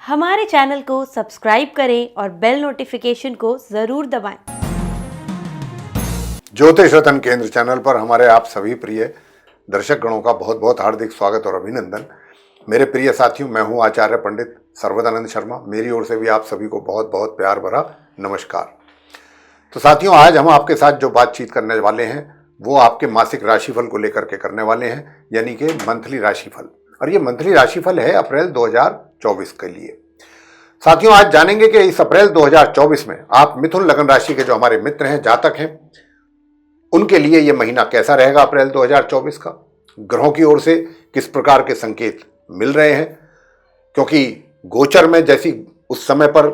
हमारे चैनल को सब्सक्राइब करें और बेल नोटिफिकेशन को जरूर दबाएं। ज्योतिष रतन केंद्र चैनल पर हमारे आप सभी प्रिय दर्शक गणों का बहुत बहुत हार्दिक स्वागत और अभिनंदन। मेरे प्रिय साथियों, मैं हूं आचार्य पंडित सर्वदानंद शर्मा। मेरी ओर से भी आप सभी को बहुत बहुत प्यार भरा नमस्कार। तो साथियों, आज हम आपके साथ जो बातचीत करने वाले हैं वो आपके मासिक राशिफल को लेकर के करने वाले हैं, यानी कि मंथली राशिफल। और ये मंथली राशिफल है अप्रैल 2024 के लिए। साथियों, आज जानेंगे कि इस अप्रैल 2024 में आप मिथुन लगन राशि के जो हमारे मित्र हैं, जातक हैं, उनके लिए यह महीना कैसा रहेगा अप्रैल 2024 का। ग्रहों की ओर से किस प्रकार के संकेत मिल रहे हैं, क्योंकि गोचर में जैसी उस समय पर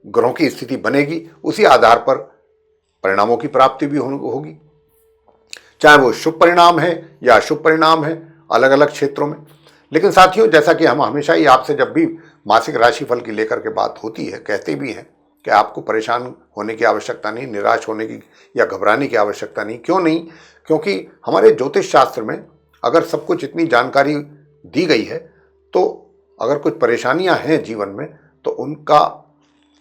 ग्रहों की स्थिति बनेगी उसी आधार पर परिणामों की प्राप्ति भी होगी, चाहे वो शुभ परिणाम है या अशुभ परिणाम है अलग अलग क्षेत्रों में। लेकिन साथियों, जैसा कि हम हमेशा ही आपसे जब भी मासिक राशिफल की लेकर के बात होती है कहते भी हैं कि आपको परेशान होने की आवश्यकता नहीं, निराश होने की या घबराने की आवश्यकता नहीं। क्यों नहीं? क्योंकि हमारे ज्योतिष शास्त्र में अगर सब कुछ इतनी जानकारी दी गई है तो अगर कुछ परेशानियां हैं जीवन में तो उनका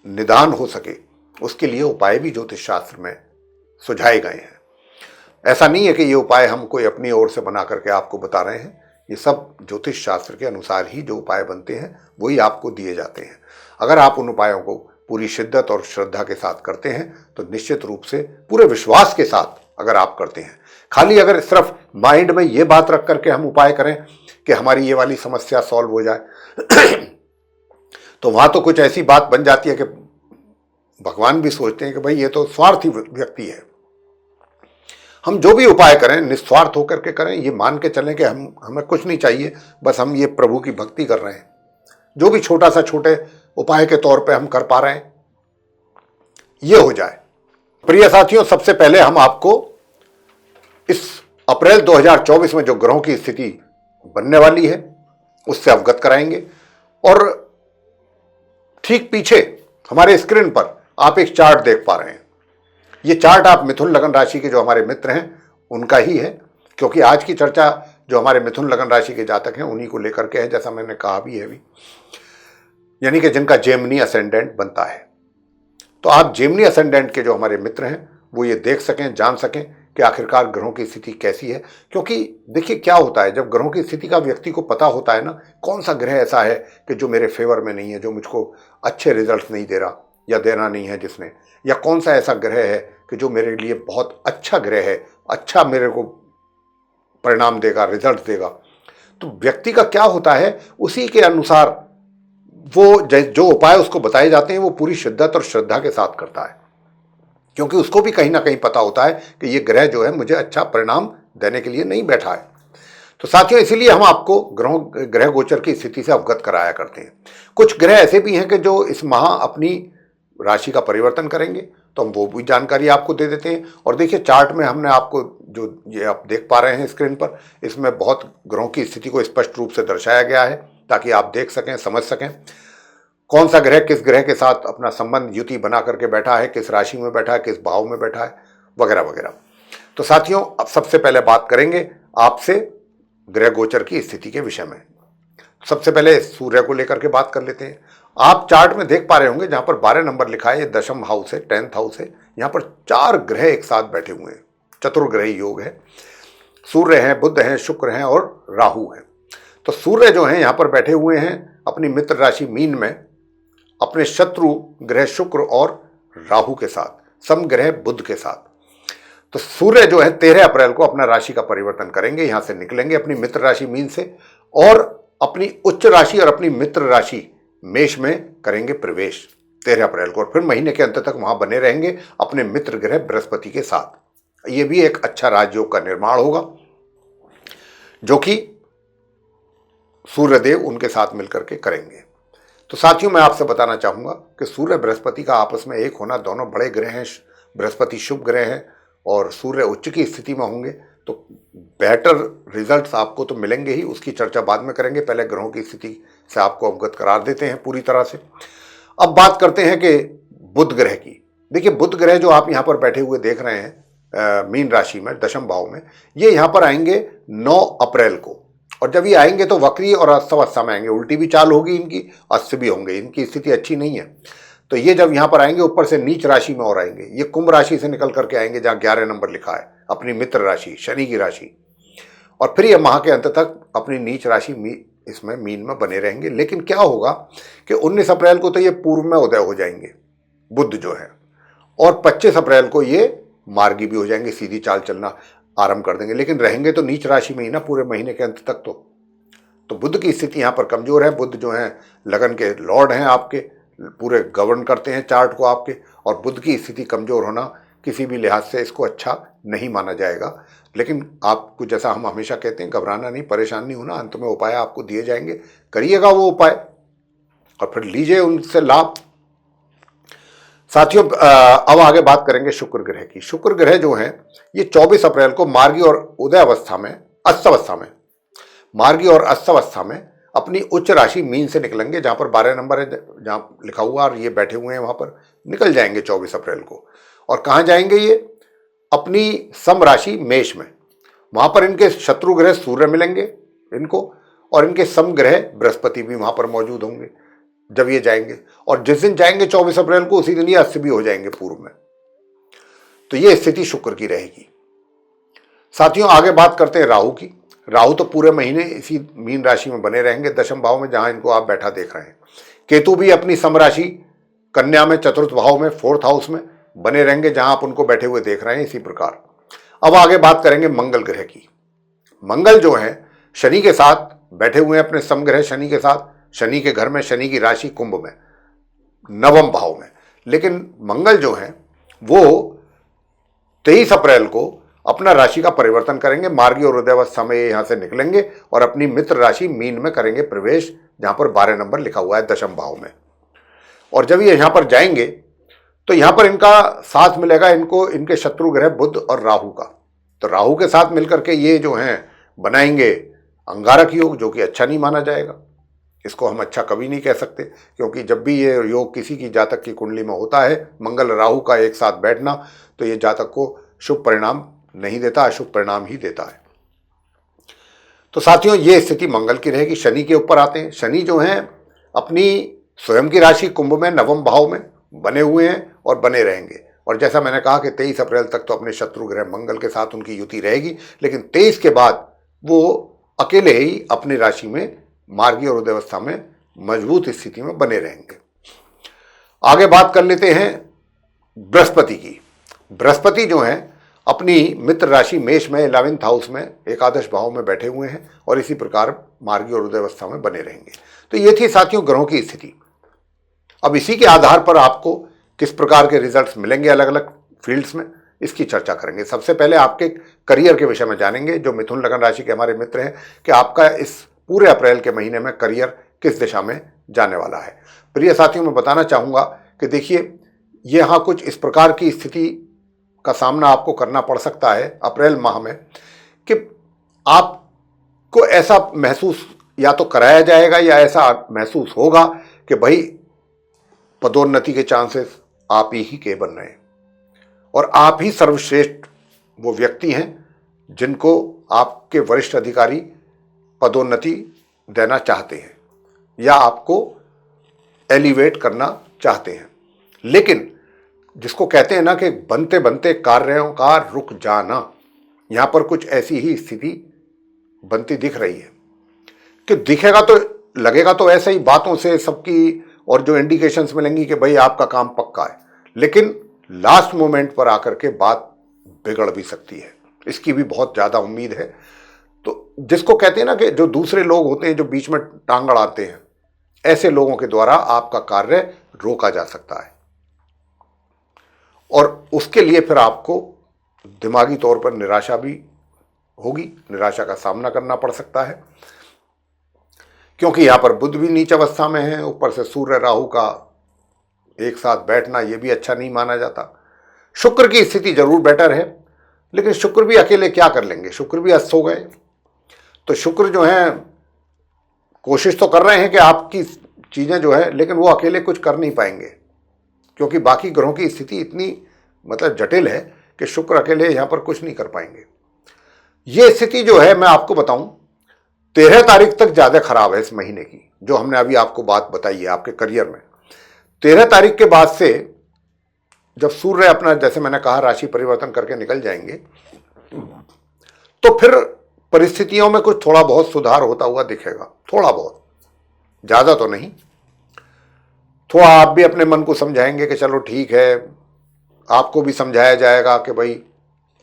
निदान हो सके उसके लिए उपाय भी ज्योतिष शास्त्र में सुझाए गए हैं। ऐसा नहीं है कि ये उपाय हम कोई अपनी ओर से बना करके आपको बता रहे हैं। ये सब ज्योतिष शास्त्र के अनुसार ही जो उपाय बनते हैं वही आपको दिए जाते हैं। अगर आप उन उपायों को पूरी शिद्दत और श्रद्धा के साथ करते हैं तो निश्चित रूप से पूरे विश्वास के साथ अगर आप करते हैं, खाली अगर सिर्फ माइंड में ये बात रख करके हम उपाय करें कि हमारी ये वाली समस्या सॉल्व हो जाए तो वहां तो कुछ ऐसी बात बन जाती है कि भगवान भी सोचते हैं कि भाई ये तो स्वार्थी व्यक्ति है। हम जो भी उपाय करें निस्वार्थ होकर के करें, ये मान के चलें कि हमें कुछ नहीं चाहिए, बस हम ये प्रभु की भक्ति कर रहे हैं। जो भी छोटा सा छोटे उपाय के तौर पे हम कर पा रहे हैं ये हो जाए। प्रिय साथियों, सबसे पहले हम आपको इस अप्रैल 2024 में जो ग्रहों की स्थिति बनने वाली है उससे अवगत कराएंगे। और ठीक पीछे हमारे स्क्रीन पर आप एक चार्ट देख पा रहे हैं। ये चार्ट आप मिथुन लगन राशि के जो हमारे मित्र हैं उनका ही है, क्योंकि आज की चर्चा जो हमारे मिथुन लगन राशि के जातक हैं उन्हीं को लेकर के है, जैसा मैंने कहा भी है अभी, यानी कि जिनका जेमिनी असेंडेंट बनता है। तो आप जेमिनी असेंडेंट के जो हमारे मित्र हैं वो ये देख सकें, जान सकें कि आखिरकार ग्रहों की स्थिति कैसी है। क्योंकि देखिए क्या होता है, जब ग्रहों की स्थिति का व्यक्ति को पता होता है ना, कौन सा ग्रह ऐसा है कि जो मेरे फेवर में नहीं है, जो मुझको अच्छे रिजल्ट नहीं दे रहा या देना नहीं है जिसने, या कौन सा ऐसा ग्रह है कि जो मेरे लिए बहुत अच्छा ग्रह है, अच्छा मेरे को परिणाम देगा, रिजल्ट देगा। तो व्यक्ति का क्या होता है, उसी के अनुसार वो जो उपाय उसको बताए जाते हैं वो पूरी शिद्दत और श्रद्धा के साथ करता है, क्योंकि उसको भी कहीं ना कहीं पता होता है कि ये ग्रह जो है मुझे अच्छा परिणाम देने के लिए नहीं बैठा है। तो साथियों, इसीलिए हम आपको ग्रह गोचर की स्थिति से अवगत कराया करते हैं। कुछ ग्रह ऐसे भी हैं कि जो इस माह अपनी राशि का परिवर्तन करेंगे, तो हम वो भी जानकारी आपको दे देते हैं। और देखिए चार्ट में हमने आपको जो ये आप देख पा रहे हैं स्क्रीन पर, इसमें बहुत ग्रहों की स्थिति को स्पष्ट रूप से दर्शाया गया है ताकि आप देख सकें, समझ सकें कौन सा ग्रह किस ग्रह के साथ अपना संबंध युति बना करके बैठा है, किस राशि में बैठा है, किस भाव में बैठा है, वगैरह वगैरह। तो साथियों, अब सबसे पहले बात करेंगे आपसे ग्रह गोचर की स्थिति के विषय में। सबसे पहले सूर्य को लेकर के बात कर लेते हैं। आप चार्ट में देख पा रहे होंगे जहां पर 12 नंबर लिखा है, ये दशम हाउस है, 10th हाउस है। यहां पर 4 ग्रह एक साथ बैठे हुए हैं, चतुर्ग्रही योग है। सूर्य हैं, बुध हैं, शुक्र हैं और राहु हैं। तो सूर्य जो हैं यहां पर बैठे हुए हैं अपनी मित्र राशि मीन में अपने शत्रु ग्रह शुक्र और राहु के साथ, समग्रह बुध के साथ। तो सूर्य जो है 13 अप्रैल को अपना राशि का परिवर्तन करेंगे, यहां से निकलेंगे अपनी मित्र राशि मीन से और अपनी उच्च राशि और अपनी मित्र राशि मेष में करेंगे प्रवेश 13 अप्रैल को। और फिर महीने के अंत तक वहां बने रहेंगे अपने मित्र ग्रह बृहस्पति के साथ। यह भी एक अच्छा राजयोग का निर्माण होगा जो कि सूर्यदेव उनके साथ मिलकर के करेंगे। तो साथियों, मैं आपसे बताना चाहूंगा कि सूर्य बृहस्पति का आपस में एक होना, दोनों बड़े ग्रह हैं, बृहस्पति शुभ ग्रह हैं और सूर्य उच्च की स्थिति में होंगे तो बेटर रिजल्ट्स आपको तो मिलेंगे ही। उसकी चर्चा बाद में करेंगे, पहले ग्रहों की स्थिति से आपको अवगत करा देते हैं पूरी तरह से। अब बात करते हैं कि बुध ग्रह की। देखिए बुध ग्रह जो आप यहाँ पर बैठे हुए देख रहे हैं मीन राशि में दशम भाव में, ये यहाँ पर आएंगे 9 अप्रैल को और जब ये आएंगे तो वक्री और अस्तवस्था में आएंगे, उल्टी भी चाल होगी इनकी, अस्त भी होंगे, इनकी स्थिति अच्छी नहीं है। तो ये जब यहाँ पर आएंगे ऊपर से नीच राशि में और आएंगे, ये कुंभ राशि से निकल करके आएंगे जहाँ 11 नंबर लिखा है, अपनी मित्र राशि शनि की राशि, और फिर ये माह के अंत तक अपनी नीच राशि इसमें मीन में बने रहेंगे। लेकिन क्या होगा कि 19 अप्रैल को तो ये पूर्व में उदय हो जाएंगे बुध जो है, और 25 अप्रैल को ये मार्गी भी हो जाएंगे, सीधी चाल चलना आरंभ कर देंगे। लेकिन रहेंगे तो नीच राशि में ही ना पूरे महीने के अंत तक। तो बुध की स्थिति यहाँ पर कमजोर है। बुध जो है लगन के लॉर्ड हैं, आपके पूरे गवर्न करते हैं चार्ट को आपके, और बुध की स्थिति कमजोर होना किसी भी लिहाज से इसको अच्छा नहीं माना जाएगा। लेकिन आपको जैसा हम हमेशा कहते हैं, घबराना नहीं, परेशान नहीं होना, अंत में उपाय आपको दिए जाएंगे, करिएगा वो उपाय और फिर लीजिए उनसे लाभ। साथियों, अब आगे बात करेंगे शुक्र ग्रह की। शुक्र ग्रह जो है ये 24 अप्रैल को मार्गी और उदय अवस्था में, अस्तवस्था में, मार्गी और अस्तवस्था में अपनी उच्च राशि मीन से निकलेंगे, जहां पर 12 नंबर है, जहां लिखा हुआ और ये बैठे हुए हैं वहां पर निकल जाएंगे 24 अप्रैल को। और कहां जाएंगे ये? अपनी सम राशि मेष में। वहां पर इनके शत्रु ग्रह सूर्य मिलेंगे इनको, और इनके सम ग्रह बृहस्पति भी वहां पर मौजूद होंगे जब ये जाएंगे। और जिस दिन जाएंगे 24 अप्रैल को, उसी दिन ये अस्त भी हो जाएंगे पूर्व में। तो ये स्थिति शुक्र की रहेगी। साथियों, आगे बात करते हैं राहु की। राहु तो पूरे महीने इसी मीन राशि में बने रहेंगे, दशम भाव में, जहां इनको आप बैठा देख रहे हैं। केतु भी अपनी सम राशि कन्या में, चतुर्थ भाव में, 4th हाउस में बने रहेंगे, जहां आप उनको बैठे हुए देख रहे हैं। इसी प्रकार अब आगे बात करेंगे मंगल ग्रह की। मंगल जो है शनि के साथ बैठे हुए हैं, अपने समग्रह शनि के साथ, शनि के घर में, शनि की राशि कुंभ में, नवम भाव में। लेकिन मंगल जो है वो 23 अप्रैल को अपना राशि का परिवर्तन करेंगे, मार्गी और उदयावस्था में यहां से निकलेंगे और अपनी मित्र राशि मीन में करेंगे प्रवेश, जहां पर 12 नंबर लिखा हुआ है दशम भाव में। और जब ये यहां पर जाएंगे तो यहां पर इनका साथ मिलेगा इनको इनके शत्रु ग्रह बुध और राहु का। तो राहु के साथ मिलकर के ये जो हैं बनाएंगे अंगारक योग, जो कि अच्छा नहीं माना जाएगा। इसको हम अच्छा कभी नहीं कह सकते, क्योंकि जब भी ये योग किसी की जातक की कुंडली में होता है, मंगल राहु का एक साथ बैठना, तो ये जातक को शुभ परिणाम नहीं देता, अशुभ परिणाम ही देता है। तो साथियों, ये स्थिति मंगल की रहेगी। शनि के ऊपर आते हैं। शनि जो है अपनी स्वयं की राशि कुंभ में, नवम भाव में बने हुए हैं और बने रहेंगे। और जैसा मैंने कहा कि 23 अप्रैल तक तो अपने शत्रु ग्रह मंगल के साथ उनकी युति रहेगी, लेकिन 23 के बाद वो अकेले ही अपनी राशि में मार्गी और उदयावस्था में मजबूत स्थिति में बने रहेंगे। आगे बात कर लेते हैं बृहस्पति की। बृहस्पति जो है अपनी मित्र राशि मेष में, 11th हाउस में, एकादश भाव में बैठे हुए हैं और इसी प्रकार मार्गी और उदयावस्था में बने रहेंगे। तो ये थी साथियों ग्रहों की स्थिति। अब इसी के आधार पर आपको किस प्रकार के रिजल्ट्स मिलेंगे अलग अलग फील्ड्स में, इसकी चर्चा करेंगे। सबसे पहले आपके करियर के विषय में जानेंगे, जो मिथुन लगन राशि के हमारे मित्र हैं, कि आपका इस पूरे अप्रैल के महीने में करियर किस दिशा में जाने वाला है। प्रिय साथियों, मैं बताना चाहूँगा कि देखिए, यहाँ कुछ इस प्रकार की स्थिति का सामना आपको करना पड़ सकता है अप्रैल माह में कि आपको ऐसा महसूस या तो कराया जाएगा या ऐसा महसूस होगा कि भाई पदोन्नति के चांसेस आप ही के बन रहे हैं और आप ही सर्वश्रेष्ठ वो व्यक्ति हैं जिनको आपके वरिष्ठ अधिकारी पदोन्नति देना चाहते हैं या आपको एलिवेट करना चाहते हैं। लेकिन जिसको कहते हैं ना कि बनते बनते कार्यों का रुक जाना, यहाँ पर कुछ ऐसी ही स्थिति बनती दिख रही है कि दिखेगा तो लगेगा तो ऐसे ही बातों से सबकी, और जो इंडिकेशंस मिलेंगी कि भाई आपका काम पक्का है, लेकिन लास्ट मोमेंट पर आकर के बात बिगड़ भी सकती है, इसकी भी बहुत ज़्यादा उम्मीद है। तो जिसको कहते हैं ना कि जो दूसरे लोग होते हैं जो बीच में टांग अड़ाते हैं, ऐसे लोगों के द्वारा आपका कार्य रोका जा सकता है और उसके लिए फिर आपको दिमागी तौर पर निराशा भी होगी, निराशा का सामना करना पड़ सकता है, क्योंकि यहाँ पर बुध भी नीच अवस्था में है, ऊपर से सूर्य राहु का एक साथ बैठना ये भी अच्छा नहीं माना जाता। शुक्र की स्थिति जरूर बेटर है, लेकिन शुक्र भी अकेले क्या कर लेंगे, शुक्र भी अस्त हो गए। तो शुक्र जो है कोशिश तो कर रहे हैं कि आपकी चीज़ें जो है, लेकिन वो अकेले कुछ कर नहीं पाएंगे, क्योंकि बाकी ग्रहों की स्थिति इतनी मतलब जटिल है कि शुक्र अकेले यहाँ पर कुछ नहीं कर पाएंगे। ये स्थिति जो है मैं आपको बताऊं 13 तारीख तक ज्यादा खराब है इस महीने की, जो हमने अभी आपको बात बताई है आपके करियर में। 13 तारीख के बाद से जब सूर्य अपना, जैसे मैंने कहा, राशि परिवर्तन करके निकल जाएंगे, तो फिर परिस्थितियों में कुछ थोड़ा बहुत सुधार होता हुआ दिखेगा, थोड़ा बहुत, ज्यादा तो नहीं। थोड़ा आप भी अपने मन को समझाएंगे कि चलो ठीक है, आपको भी समझाया जाएगा कि भाई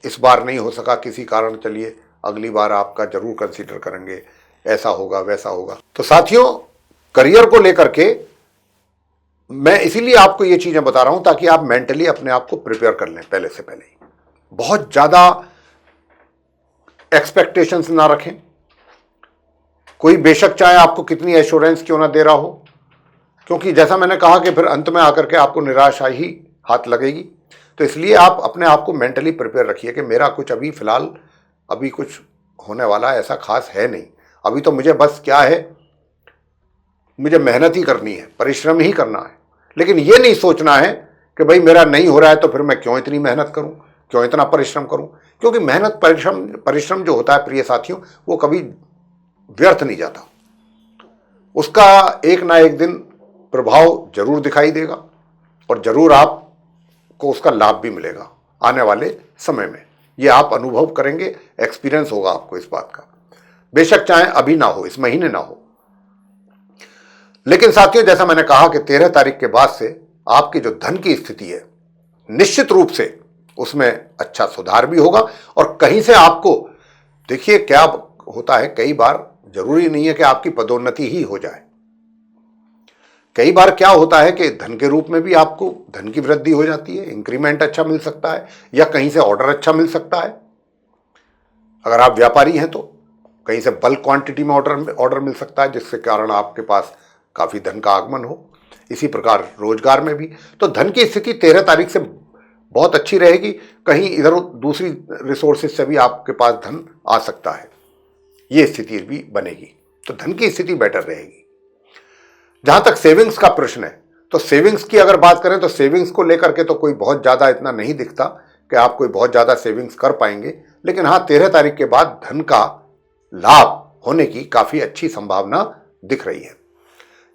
इस बार नहीं हो सका किसी कारण, चलिए अगली बार आपका जरूर कंसीडर करेंगे, ऐसा होगा वैसा होगा। तो साथियों, करियर को लेकर के मैं इसीलिए आपको ये चीजें बता रहा हूं ताकि आप मेंटली अपने आप को प्रिपेयर कर लें पहले से पहले ही। बहुत ज्यादा एक्सपेक्टेशंस ना रखें। कोई बेशक चाहे आपको कितनी एश्योरेंस क्यों ना दे रहा हो, क्योंकि जैसा मैंने कहा कि फिर अंत में आकर के आपको निराशा ही हाथ लगेगी। तो इसलिए आप अपने आप को मेंटली प्रिपेयर रखिए कि मेरा कुछ अभी फिलहाल अभी कुछ होने वाला ऐसा खास है नहीं, अभी तो मुझे बस क्या है, मुझे मेहनत ही करनी है, परिश्रम ही करना है। लेकिन ये नहीं सोचना है कि भाई मेरा नहीं हो रहा है तो फिर मैं क्यों इतनी मेहनत करूं, क्यों इतना परिश्रम करूं, क्योंकि मेहनत परिश्रम जो होता है प्रिय साथियों, वो कभी व्यर्थ नहीं जाता। उसका एक ना एक दिन प्रभाव जरूर दिखाई देगा और जरूर आपको उसका लाभ भी मिलेगा आने वाले समय में। ये आप अनुभव करेंगे, एक्सपीरियंस होगा आपको इस बात का, बेशक चाहे अभी ना हो, इस महीने ना हो। लेकिन साथियों, जैसा मैंने कहा कि 13 तारीख के बाद से आपकी जो धन की स्थिति है, निश्चित रूप से उसमें अच्छा सुधार भी होगा। और कहीं से आपको, देखिए क्या होता है, कई बार जरूरी नहीं है कि आपकी पदोन्नति ही हो जाए। कई बार क्या होता है कि धन के रूप में भी आपको धन की वृद्धि हो जाती है, इंक्रीमेंट अच्छा मिल सकता है, या कहीं से ऑर्डर अच्छा मिल सकता है। अगर आप व्यापारी हैं तो कहीं से बल्क क्वांटिटी में ऑर्डर मिल सकता है, जिसके कारण आपके पास काफी धन का आगमन हो। इसी प्रकार रोजगार में भी। तो धन की स्थिति 13 तारीख से बहुत अच्छी रहेगी। कहीं इधर दूसरी रिसोर्सेज से भी आपके पास धन आ सकता है, ये स्थिति भी बनेगी। तो धन की स्थिति बेटर रहेगी। जहां तक सेविंग्स का प्रश्न है, तो सेविंग्स की अगर बात करें तो सेविंग्स को लेकर के तो कोई बहुत ज्यादा इतना नहीं दिखता कि आप कोई बहुत ज्यादा सेविंग्स कर पाएंगे। लेकिन हाँ, 13 तारीख के बाद धन का लाभ होने की काफी अच्छी संभावना दिख रही है।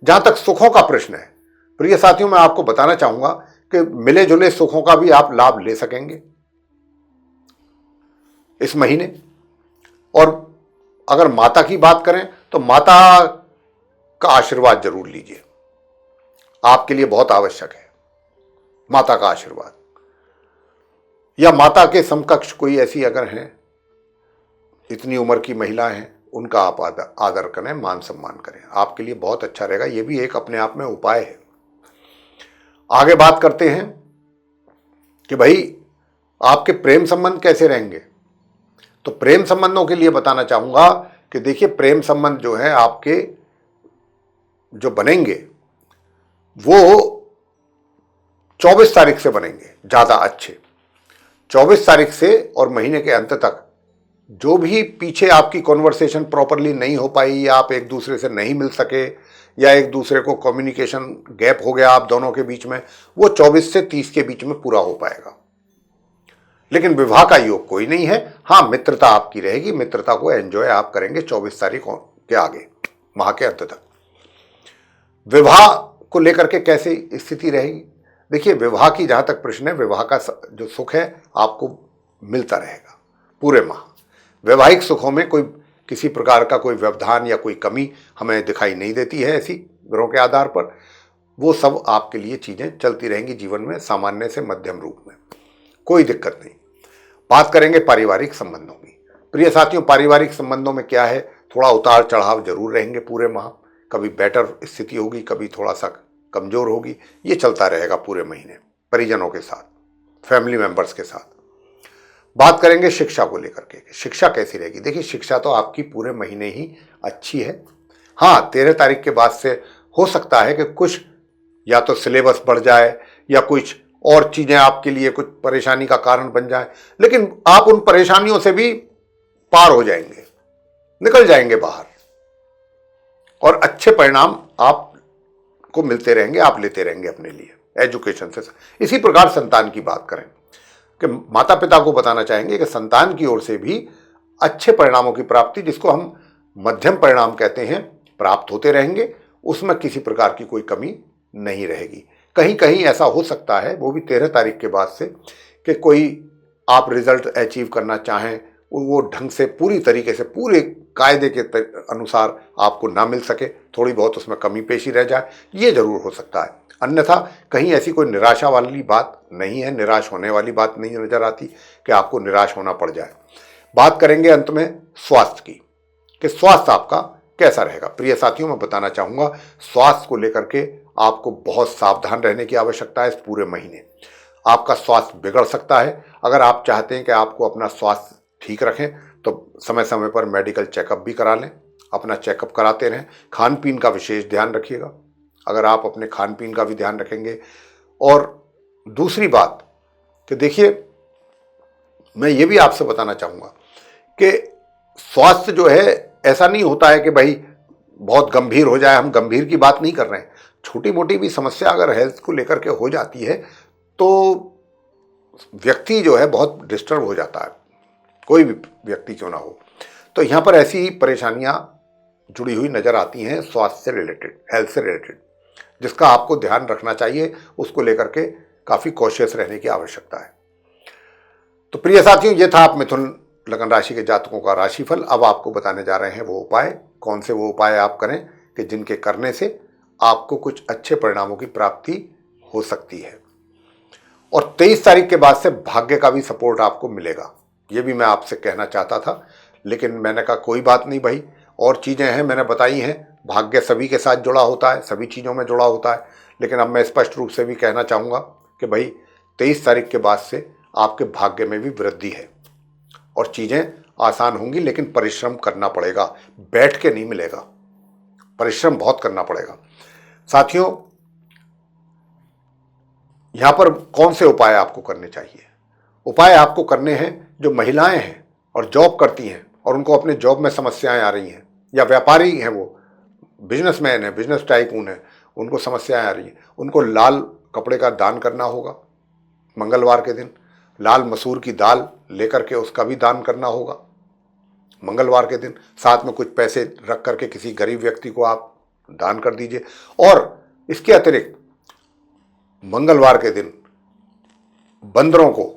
जहां तक सुखों का प्रश्न है, प्रिय साथियों, मैं आपको बताना चाहूंगा कि मिले जुले सुखों का भी आप लाभ ले सकेंगे इस महीने। और अगर माता की बात करें तो माता का आशीर्वाद जरूर लीजिए, आपके लिए बहुत आवश्यक है माता का आशीर्वाद। या माता के समकक्ष कोई ऐसी अगर हैं, इतनी उम्र की महिला हैं, उनका आप आदर करें, मान सम्मान करें, आपके लिए बहुत अच्छा रहेगा। यह भी एक अपने आप में उपाय है। आगे बात करते हैं कि भाई आपके प्रेम संबंध कैसे रहेंगे। तो प्रेम संबंधों के लिए बताना चाहूंगा कि देखिए, प्रेम संबंध जो है आपके जो बनेंगे वो 24 तारीख से बनेंगे ज्यादा अच्छे। 24 तारीख से और महीने के अंत तक जो भी पीछे आपकी कॉन्वर्सेशन प्रॉपरली नहीं हो पाई, या आप एक दूसरे से नहीं मिल सके, या एक दूसरे को कम्युनिकेशन गैप हो गया आप दोनों के बीच में, वो 24 से 30 के बीच में पूरा हो पाएगा। लेकिन विवाह का योग कोई नहीं है। हाँ, मित्रता आपकी रहेगी, मित्रता को एंजॉय आप करेंगे 24 तारीख के आगे, माह के अंत तक। विवाह को लेकर के कैसे स्थिति रहेगी? देखिए, विवाह की जहां तक प्रश्न है, विवाह का जो सुख है आपको मिलता रहेगा पूरे माह। वैवाहिक सुखों में कोई किसी प्रकार का कोई व्यवधान या कोई कमी हमें दिखाई नहीं देती है। ऐसी ग्रहों के आधार पर वो सब आपके लिए चीजें चलती रहेंगी जीवन में, सामान्य से मध्यम रूप में, कोई दिक्कत नहीं। बात करेंगे पारिवारिक संबंधों की। प्रिय साथियों, पारिवारिक संबंधों में क्या है, थोड़ा उतार चढ़ाव जरूर रहेंगे पूरे माह। कभी बेटर स्थिति होगी, कभी थोड़ा सा कमजोर होगी, ये चलता रहेगा पूरे महीने, परिजनों के साथ, फैमिली मेंबर्स के साथ। बात करेंगे शिक्षा को लेकर के, शिक्षा कैसी रहेगी। देखिए, शिक्षा तो आपकी पूरे महीने ही अच्छी है। हाँ, 13 तारीख के बाद से हो सकता है कि कुछ या तो सिलेबस बढ़ जाए या कुछ और चीजें आपके लिए कुछ परेशानी का कारण बन जाए, लेकिन आप उन परेशानियों से भी पार हो जाएंगे, निकल जाएंगे बाहर, और अच्छे परिणाम आपको मिलते रहेंगे, आप लेते रहेंगे अपने लिए एजुकेशन से। इसी प्रकार संतान की बात करें कि माता पिता को बताना चाहेंगे कि संतान की ओर से भी अच्छे परिणामों की प्राप्ति, जिसको हम मध्यम परिणाम कहते हैं प्राप्त होते रहेंगे, उसमें किसी प्रकार की कोई कमी नहीं रहेगी। कहीं कहीं ऐसा हो सकता है, वो भी 13 तारीख के बाद से, कि कोई आप रिजल्ट अचीव करना चाहें, वो ढंग से पूरी तरीके से पूरे कायदे के अनुसार आपको ना मिल सके, थोड़ी बहुत उसमें कमी पेशी रह जाए, ये जरूर हो सकता है। अन्यथा कहीं ऐसी कोई निराशा वाली बात नहीं है, निराश होने वाली बात नहीं नजर आती कि आपको निराश होना पड़ जाए। बात करेंगे अंत में स्वास्थ्य की, कि स्वास्थ्य आपका कैसा रहेगा। प्रिय साथियों, मैं बताना चाहूंगा, स्वास्थ्य को लेकर के आपको बहुत सावधान रहने की आवश्यकता है। इस पूरे महीने आपका स्वास्थ्य बिगड़ सकता है। अगर आप चाहते हैं कि आपको अपना स्वास्थ्य ठीक रखें तो समय समय पर मेडिकल चेकअप भी करा लें, अपना चेकअप कराते रहें। खान पीन का विशेष ध्यान रखिएगा, अगर आप अपने खान पीन का भी ध्यान रखेंगे। और दूसरी बात कि देखिए, मैं ये भी आपसे बताना चाहूंगा कि स्वास्थ्य जो है, ऐसा नहीं होता है कि भाई बहुत गंभीर हो जाए, हम गंभीर की बात नहीं कर रहे हैं। छोटी मोटी भी समस्या अगर हेल्थ को लेकर के हो जाती है तो व्यक्ति जो है बहुत डिस्टर्ब हो जाता है, कोई भी व्यक्ति क्यों ना हो। तो यहां पर ऐसी ही परेशानियां जुड़ी हुई नजर आती हैं स्वास्थ्य से रिलेटेड, हेल्थ से रिलेटेड, जिसका आपको ध्यान रखना चाहिए। उसको लेकर के काफी कॉशियस रहने की आवश्यकता है। तो प्रिय साथियों, ये था आप मिथुन लगन राशि के जातकों का राशिफल। अब आपको बताने जा रहे हैं वो उपाय, कौन से वो उपाय आप करें कि जिनके करने से आपको कुछ अच्छे परिणामों की प्राप्ति हो सकती है। और 23 तारीख के बाद से भाग्य का भी सपोर्ट आपको मिलेगा, ये भी मैं आपसे कहना चाहता था, लेकिन मैंने कहा कोई बात नहीं भाई, और चीजें हैं मैंने बताई हैं। भाग्य सभी के साथ जुड़ा होता है, सभी चीजों में जुड़ा होता है, लेकिन अब मैं स्पष्ट रूप से भी कहना चाहूंगा कि भाई 23 तारीख के बाद से आपके भाग्य में भी वृद्धि है और चीजें आसान होंगी, लेकिन परिश्रम करना पड़ेगा, बैठ के नहीं मिलेगा, परिश्रम बहुत करना पड़ेगा। साथियों, यहां पर कौन से उपाय आपको करने चाहिए? उपाय आपको करने हैं, जो महिलाएं हैं और जॉब करती हैं और उनको अपने जॉब में समस्याएं आ रही हैं, या व्यापारी हैं, वो बिजनेसमैन है, बिजनेस टाइकून है, उनको समस्याएं आ रही हैं, उनको लाल कपड़े का दान करना होगा। मंगलवार के दिन लाल मसूर की दाल लेकर के उसका भी दान करना होगा मंगलवार के दिन। साथ में कुछ पैसे रख करके किसी गरीब व्यक्ति को आप दान कर दीजिए। और इसके अतिरिक्त मंगलवार के दिन बंदरों को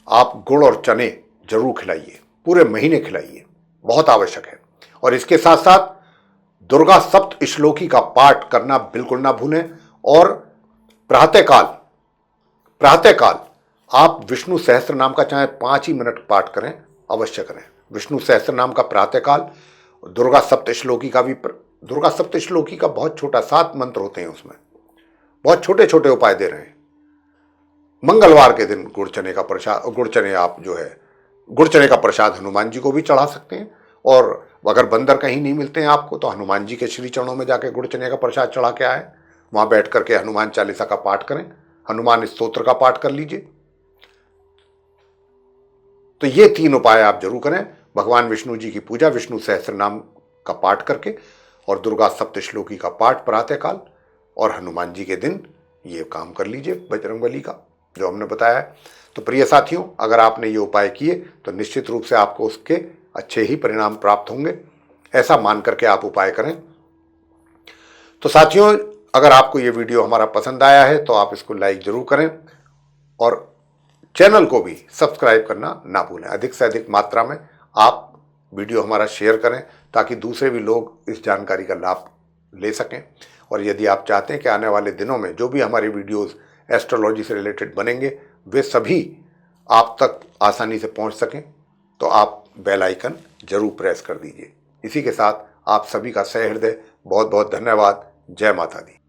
आप गुड़ और चने जरूर खिलाइए, पूरे महीने खिलाइए, बहुत आवश्यक है। और इसके साथ साथ दुर्गा सप्त श्लोकी का पाठ करना बिल्कुल ना भूलें। और प्रातःकाल आप विष्णु सहस्त्र नाम का चाहे 5 ही मिनट पाठ करें, अवश्य करें। विष्णु सहस्त्र नाम का प्रातःकाल, दुर्गा सप्त श्लोकी का भी, दुर्गा सप्त श्लोकी का बहुत छोटा 7 मंत्र होते हैं, उसमें बहुत छोटे छोटे उपाय दे रहे हैं। मंगलवार के दिन गुड़ चने का प्रसाद, गुड़ चने आप जो है गुड़ चने का प्रसाद हनुमान जी को भी चढ़ा सकते हैं। और अगर बंदर कहीं नहीं मिलते हैं आपको तो हनुमान जी के श्री चरणों में जाके गुड़ चने का प्रसाद चढ़ा के आए, वहां बैठ करके हनुमान चालीसा का पाठ करें, हनुमान स्तोत्र का पाठ कर लीजिए। तो ये 3 उपाय आप जरूर करें। भगवान विष्णु जी की पूजा विष्णु सहस्त्र नाम का पाठ करके, और दुर्गा सप्तश्लोकी का पाठ प्रातःकाल, और हनुमान जी के दिन ये काम कर लीजिए बजरंगबली का जो हमने बताया है। तो प्रिय साथियों, अगर आपने ये उपाय किए तो निश्चित रूप से आपको उसके अच्छे ही परिणाम प्राप्त होंगे, ऐसा मान करके आप उपाय करें। तो साथियों, अगर आपको ये वीडियो हमारा पसंद आया है तो आप इसको लाइक जरूर करें और चैनल को भी सब्सक्राइब करना ना भूलें। अधिक से अधिक मात्रा में आप वीडियो हमारा शेयर करें ताकि दूसरे भी लोग इस जानकारी का लाभ ले सकें। और यदि आप चाहते हैं कि आने वाले दिनों में जो भी हमारी वीडियोस एस्ट्रोलॉजी से रिलेटेड बनेंगे वे सभी आप तक आसानी से पहुंच सकें, तो आप बेल आइकन जरूर प्रेस कर दीजिए। इसी के साथ आप सभी का सहृदय बहुत बहुत धन्यवाद। जय माता दी।